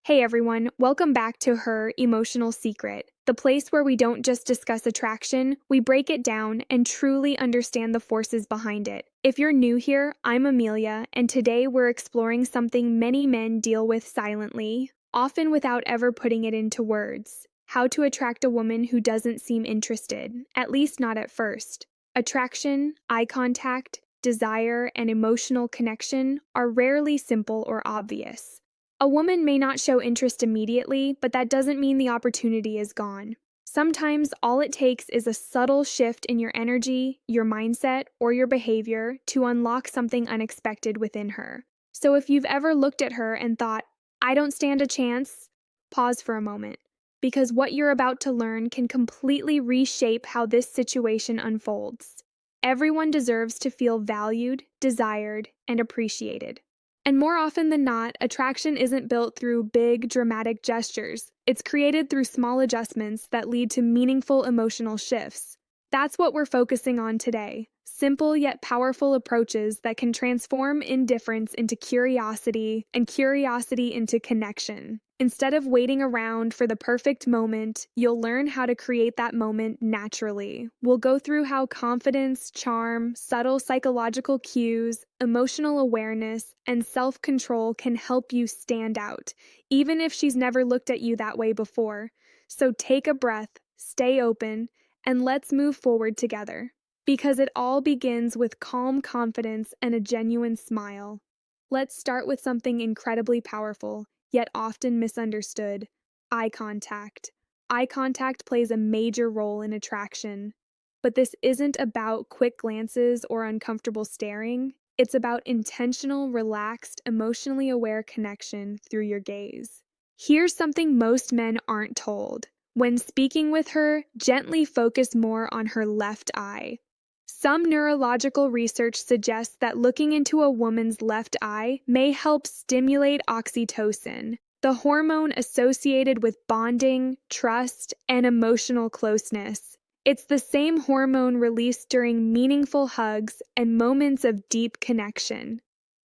Hey everyone, welcome back to Her Emotional Secret, the place where we don't just discuss attraction, we break it down and truly understand the forces behind it. If you're new here, I'm Amelia, and today we're exploring something many men deal with silently, often without ever putting it into words: how to attract a woman who doesn't seem interested, at least not at first. Attraction, eye contact, desire, and emotional connection are rarely simple or obvious. A woman may not show interest immediately, but that doesn't mean the opportunity is gone. Sometimes all it takes is a subtle shift in your energy, your mindset, or your behavior to unlock something unexpected within her. So if you've ever looked at her and thought, I don't stand a chance, pause for a moment, because what you're about to learn can completely reshape how this situation unfolds. Everyone deserves to feel valued, desired, and appreciated. And more often than not, attraction isn't built through big, dramatic gestures. It's created through small adjustments that lead to meaningful emotional shifts. That's what we're focusing on today: simple yet powerful approaches that can transform indifference into curiosity and curiosity into connection. Instead of waiting around for the perfect moment, you'll learn how to create that moment naturally. We'll go through how confidence, charm, subtle psychological cues, emotional awareness, and self-control can help you stand out, even if she's never looked at you that way before. So take a breath, stay open, and let's move forward together. Because it all begins with calm confidence and a genuine smile. Let's start with something incredibly powerful, yet often misunderstood: eye contact. Eye contact plays a major role in attraction. But this isn't about quick glances or uncomfortable staring. It's about intentional, relaxed, emotionally aware connection through your gaze. Here's something most men aren't told. When speaking with her, gently focus more on her left eye. Some neurological research suggests that looking into a woman's left eye may help stimulate oxytocin, the hormone associated with bonding, trust, and emotional closeness. It's the same hormone released during meaningful hugs and moments of deep connection.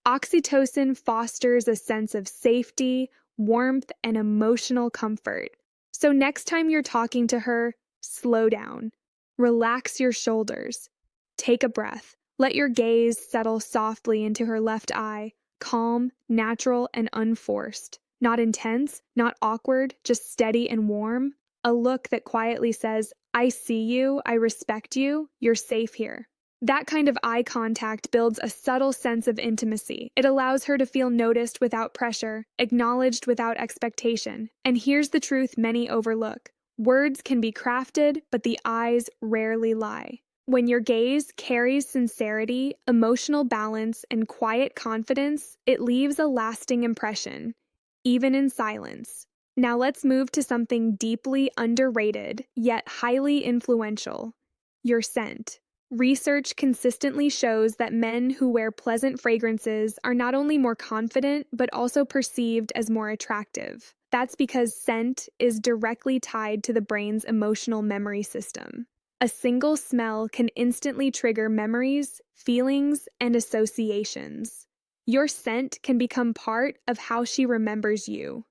Oxytocin fosters a sense of safety, warmth, and emotional comfort. So next time you're talking to her, slow down. Relax your shoulders. Take a breath. Let your gaze settle softly into her left eye, calm, natural, and unforced. Not intense, not awkward, just steady and warm. A look that quietly says, I see you, I respect you, you're safe here. That kind of eye contact builds a subtle sense of intimacy. It allows her to feel noticed without pressure, acknowledged without expectation. And here's the truth many overlook: words can be crafted, but the eyes rarely lie. When your gaze carries sincerity, emotional balance, and quiet confidence, it leaves a lasting impression, even in silence. Now let's move to something deeply underrated, yet highly influential: your scent. Research consistently shows that men who wear pleasant fragrances are not only more confident, but also perceived as more attractive. That's because scent is directly tied to the brain's emotional memory system. A single smell can instantly trigger memories, feelings, and associations. Your scent can become part of how she remembers you.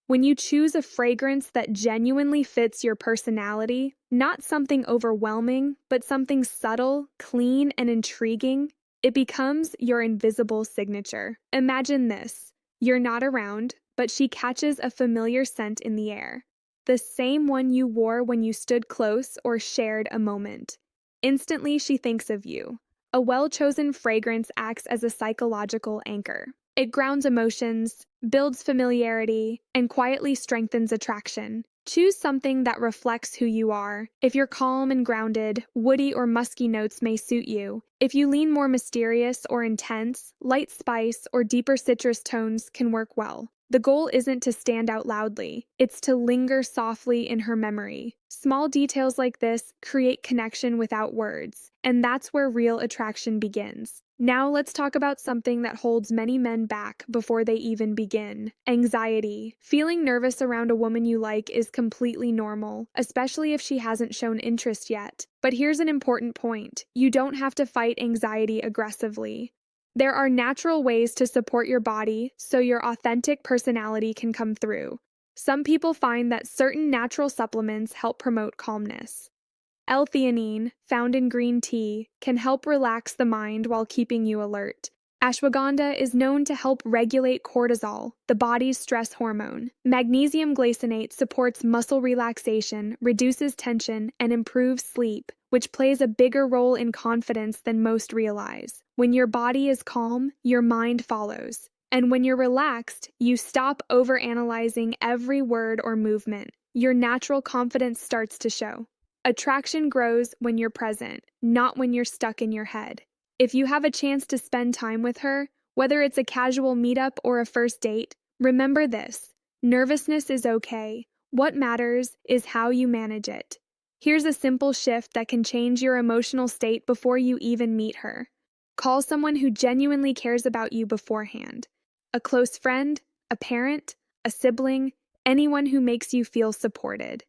When you choose a fragrance that genuinely fits your personality, not something overwhelming, but something subtle, clean, and intriguing, it becomes your invisible signature. Imagine this: you're not around, but she catches a familiar scent in the air. The same one you wore when you stood close or shared a moment. Instantly, she thinks of you. A well-chosen fragrance acts as a psychological anchor. It grounds emotions, builds familiarity, and quietly strengthens attraction. Choose something that reflects who you are. If you're calm and grounded, woody or musky notes may suit you. If you lean more mysterious or intense, light spice or deeper citrus tones can work well. The goal isn't to stand out loudly, it's to linger softly in her memory. Small details like this create connection without words, and that's where real attraction begins. Now let's talk about something that holds many men back before they even begin: anxiety. Feeling nervous around a woman you like is completely normal, especially if she hasn't shown interest yet. But here's an important point: you don't have to fight anxiety aggressively. There are natural ways to support your body so your authentic personality can come through. Some people find that certain natural supplements help promote calmness. L-theanine, found in green tea, can help relax the mind while keeping you alert. Ashwagandha is known to help regulate cortisol, the body's stress hormone. Magnesium glycinate supports muscle relaxation, reduces tension, and improves sleep, which plays a bigger role in confidence than most realize. When your body is calm, your mind follows. And when you're relaxed, you stop overanalyzing every word or movement. Your natural confidence starts to show. Attraction grows when you're present, not when you're stuck in your head. If you have a chance to spend time with her, whether it's a casual meetup or a first date, remember this: nervousness is okay. What matters is how you manage it. Here's a simple shift that can change your emotional state before you even meet her. Call someone who genuinely cares about you beforehand. A close friend, a parent, a sibling, anyone who makes you feel supported.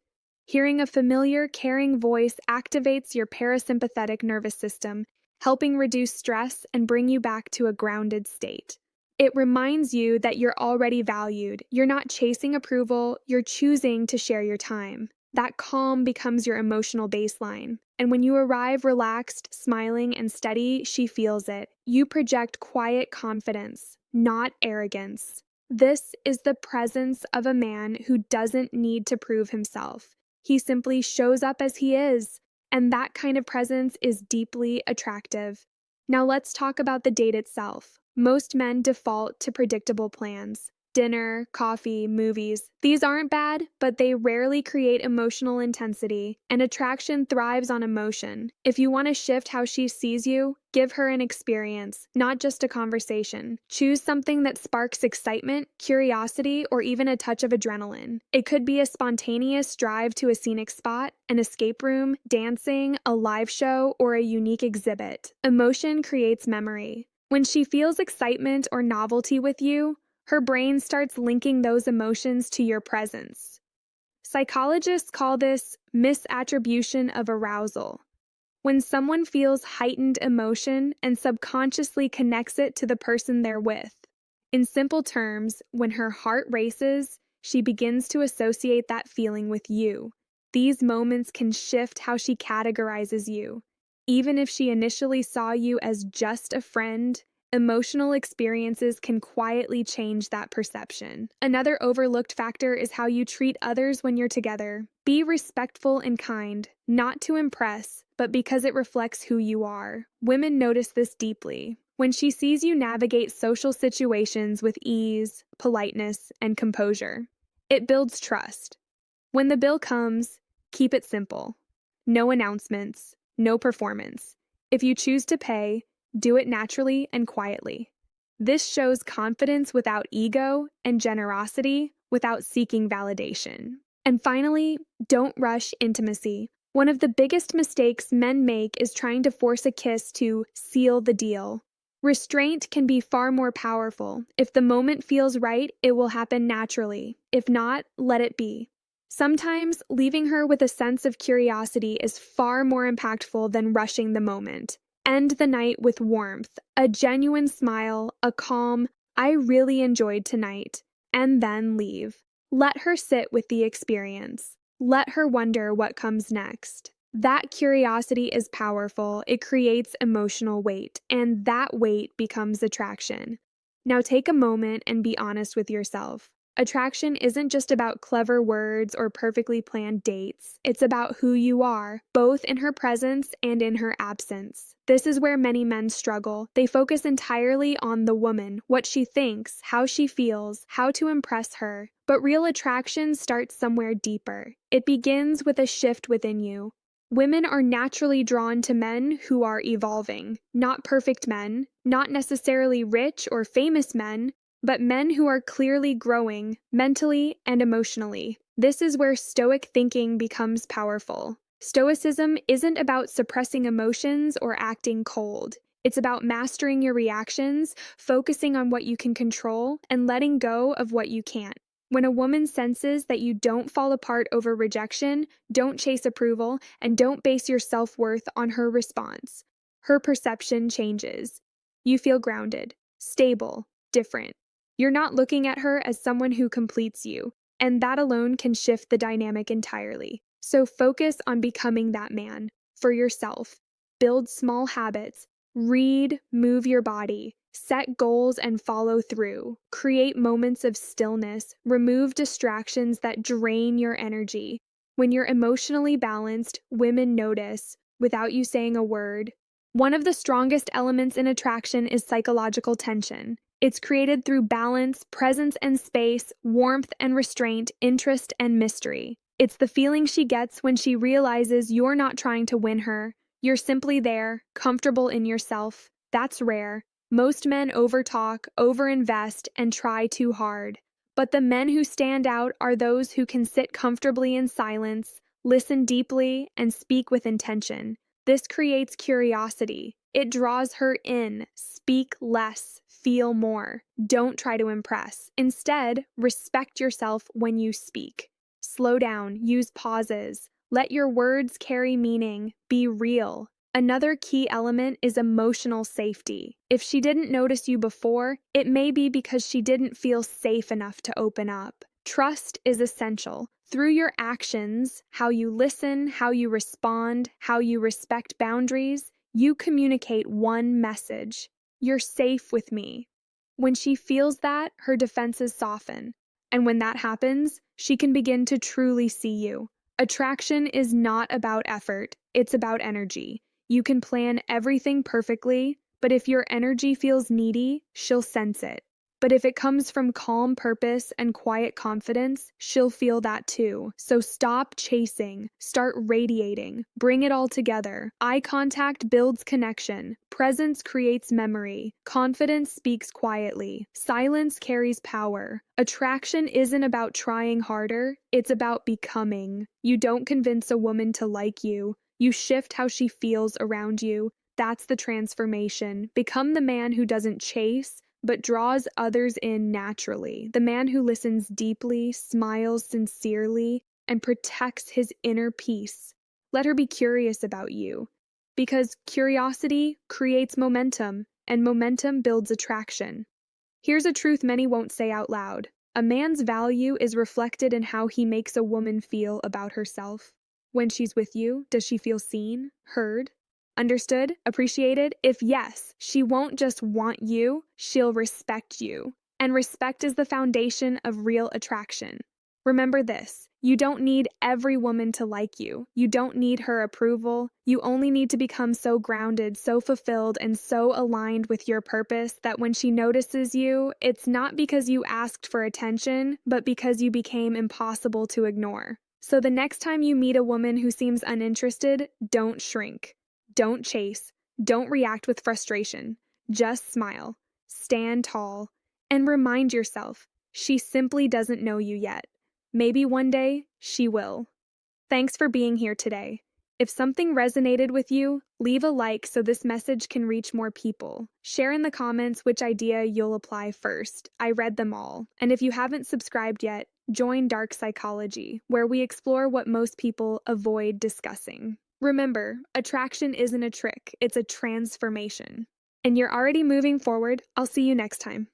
Hearing a familiar, caring voice activates your parasympathetic nervous system, helping reduce stress and bring you back to a grounded state. It reminds you that you're already valued. You're not chasing approval, you're choosing to share your time. That calm becomes your emotional baseline. And when you arrive relaxed, smiling, and steady, she feels it. You project quiet confidence, not arrogance. This is the presence of a man who doesn't need to prove himself. He simply shows up as he is, and that kind of presence is deeply attractive. Now let's talk about the date itself. Most men default to predictable plans. Dinner, coffee, movies. These aren't bad, but they rarely create emotional intensity, and attraction thrives on emotion. If you want to shift how she sees you, give her an experience, not just a conversation. Choose something that sparks excitement, curiosity, or even a touch of adrenaline. It could be a spontaneous drive to a scenic spot, an escape room, dancing, a live show, or a unique exhibit. Emotion creates memory. When she feels excitement or novelty with you, her brain starts linking those emotions to your presence. Psychologists call this misattribution of arousal. When someone feels heightened emotion and subconsciously connects it to the person they're with. In simple terms, when her heart races, she begins to associate that feeling with you. These moments can shift how she categorizes you. Even if she initially saw you as just a friend, emotional experiences can quietly change that perception. Another overlooked factor is how you treat others when you're together. Be respectful and kind, not to impress, but because it reflects who you are. Women notice this deeply. When she sees you navigate social situations with ease, politeness, and composure, it builds trust. When the bill comes, keep it simple. No announcements, no performance. If you choose to pay, do it naturally and quietly. This shows confidence without ego and generosity without seeking validation. And finally, don't rush intimacy. One of the biggest mistakes men make is trying to force a kiss to seal the deal. Restraint can be far more powerful. If the moment feels right, it will happen naturally. If not, let it be. Sometimes leaving her with a sense of curiosity is far more impactful than rushing the moment. End the night with warmth, a genuine smile, a calm, "I really enjoyed tonight," and then leave. Let her sit with the experience. Let her wonder what comes next. That curiosity is powerful. It creates emotional weight, and that weight becomes attraction. Now take a moment and be honest with yourself. Attraction isn't just about clever words or perfectly planned dates. It's about who you are, both in her presence and in her absence. This is where many men struggle. They focus entirely on the woman, what she thinks, how she feels, how to impress her. But real attraction starts somewhere deeper. It begins with a shift within you. Women are naturally drawn to men who are evolving, not perfect men, not necessarily rich or famous men, but men who are clearly growing, mentally and emotionally. This is where Stoic thinking becomes powerful. Stoicism isn't about suppressing emotions or acting cold. It's about mastering your reactions, focusing on what you can control, and letting go of what you can't. When a woman senses that you don't fall apart over rejection, don't chase approval, and don't base your self-worth on her response, her perception changes. You feel grounded, stable, different. You're not looking at her as someone who completes you, and that alone can shift the dynamic entirely. So focus on becoming that man for yourself. Build small habits, read, move your body, set goals and follow through. Create moments of stillness, remove distractions that drain your energy. When you're emotionally balanced, women notice without you saying a word. One of the strongest elements in attraction is psychological tension. It's created through balance, presence and space, warmth and restraint, interest and mystery. It's the feeling she gets when she realizes you're not trying to win her. You're simply there, comfortable in yourself. That's rare. Most men overtalk, overinvest, and try too hard. But the men who stand out are those who can sit comfortably in silence, listen deeply, and speak with intention. This creates curiosity. It draws her in. Speak less, feel more. Don't try to impress. Instead, respect yourself when you speak. Slow down, use pauses. Let your words carry meaning. Be real. Another key element is emotional safety. If she didn't notice you before, it may be because she didn't feel safe enough to open up. Trust is essential. Through your actions, how you listen, how you respond, how you respect boundaries, you communicate one message: you're safe with me. When she feels that, her defenses soften. And when that happens, she can begin to truly see you. Attraction is not about effort, it's about energy. You can plan everything perfectly, but if your energy feels needy, she'll sense it. But if it comes from calm purpose and quiet confidence, she'll feel that too. So stop chasing, start radiating, bring it all together. Eye contact builds connection, presence creates memory, confidence speaks quietly, silence carries power. Attraction isn't about trying harder, it's about becoming. You don't convince a woman to like you, you shift how she feels around you. That's the transformation. Become the man who doesn't chase, but draws others in naturally. The man who listens deeply, smiles sincerely, and protects his inner peace. Let her be curious about you, because curiosity creates momentum, and momentum builds attraction. Here's a truth many won't say out loud. A man's value is reflected in how he makes a woman feel about herself. When she's with you, does she feel seen, heard, understood, appreciated? If yes, she won't just want you, she'll respect you. And respect is the foundation of real attraction. Remember this: you don't need every woman to like you. You don't need her approval. You only need to become so grounded, so fulfilled, and so aligned with your purpose that when she notices you, it's not because you asked for attention, but because you became impossible to ignore. So the next time you meet a woman who seems uninterested, don't shrink. Don't chase. Don't react with frustration. Just smile. Stand tall. And remind yourself, she simply doesn't know you yet. Maybe one day, she will. Thanks for being here today. If something resonated with you, leave a like so this message can reach more people. Share in the comments which idea you'll apply first. I read them all. And if you haven't subscribed yet, join Dark Psychology, where we explore what most people avoid discussing. Remember, attraction isn't a trick, it's a transformation. And you're already moving forward. I'll see you next time.